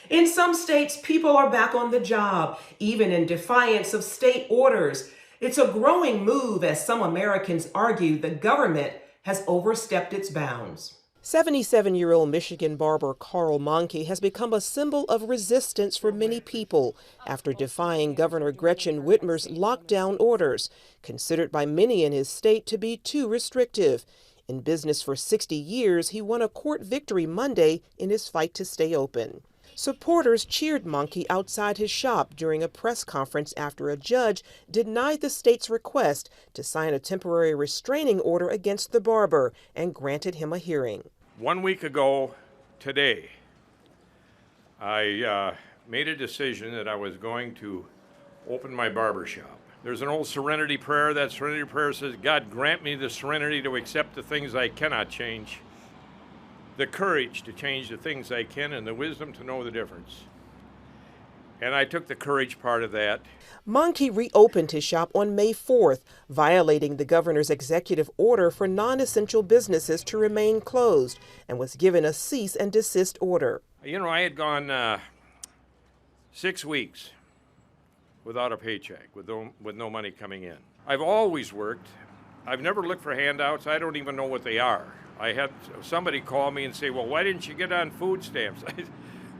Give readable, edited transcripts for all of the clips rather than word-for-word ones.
In some states, people are back on the job, even in defiance of state orders. It's a growing move as some Americans argue the government has overstepped its bounds. 77-year-old Michigan barber Carl Monkey has become a symbol of resistance for many people after defying Governor Gretchen Whitmer's lockdown orders, considered by many in his state to be too restrictive. In business for 60 years, he won a court victory Monday in his fight to stay open. Supporters cheered Monkey outside his shop during a press conference after a judge denied the state's request to sign a temporary restraining order against the barber and granted him a hearing. 1 week ago today, I made a decision that I was going to open my barber shop. There's an old serenity prayer. That serenity prayer says, God, grant me the serenity to accept the things I cannot change, the courage to change the things I can, and the wisdom to know the difference. And I took the courage part of that. Monkey reopened his shop on May 4th, violating the governor's executive order for non-essential businesses to remain closed, and was given a cease and desist order. You know, I had gone 6 weeks without a paycheck, with no money coming in. I've always worked. I've never looked for handouts. I don't even know what they are. I had somebody call me and say, well, why didn't you get on food stamps?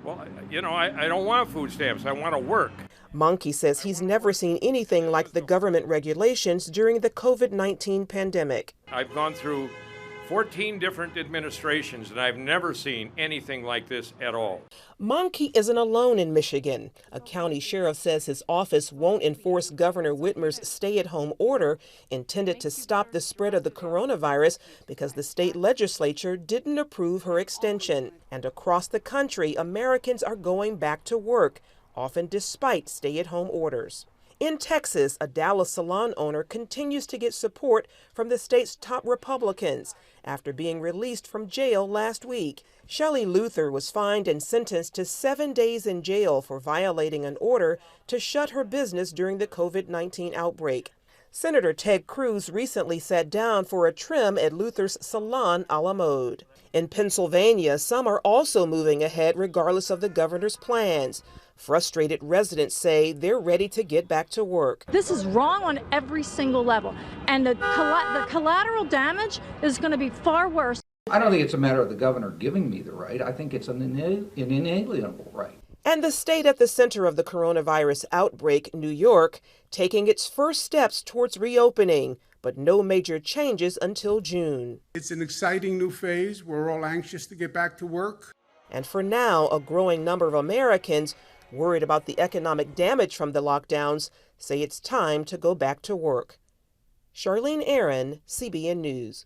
Well, you know, I don't want food stamps. I want to work. Monkey says he's never seen anything like the government regulations during the COVID-19 pandemic. I've gone through 14 different administrations, and I've never seen anything like this at all. Monkey isn't alone in Michigan. A county sheriff says his office won't enforce Governor Whitmer's stay-at-home order intended to stop the spread of the coronavirus because the state legislature didn't approve her extension. And across the country, Americans are going back to work, often despite stay-at-home orders. In Texas, a Dallas salon owner continues to get support from the state's top Republicans after being released from jail last week. Shelley Luther was fined and sentenced to 7 days in jail for violating an order to shut her business during the COVID-19 outbreak. Senator Ted Cruz recently sat down for a trim at Luther's salon a la mode. In Pennsylvania, some are also moving ahead regardless of the governor's plans. Frustrated residents say they're ready to get back to work. This is wrong on every single level, and the collateral damage is going to be far worse. I don't think it's a matter of the governor giving me the right. I think it's an inalienable right. And the state at the center of the coronavirus outbreak, New York, taking its first steps towards reopening, but no major changes until June. It's an exciting new phase. We're all anxious to get back to work. And for now, a growing number of Americans worried about the economic damage from the lockdowns say it's time to go back to work. Charlene Aaron, CBN News.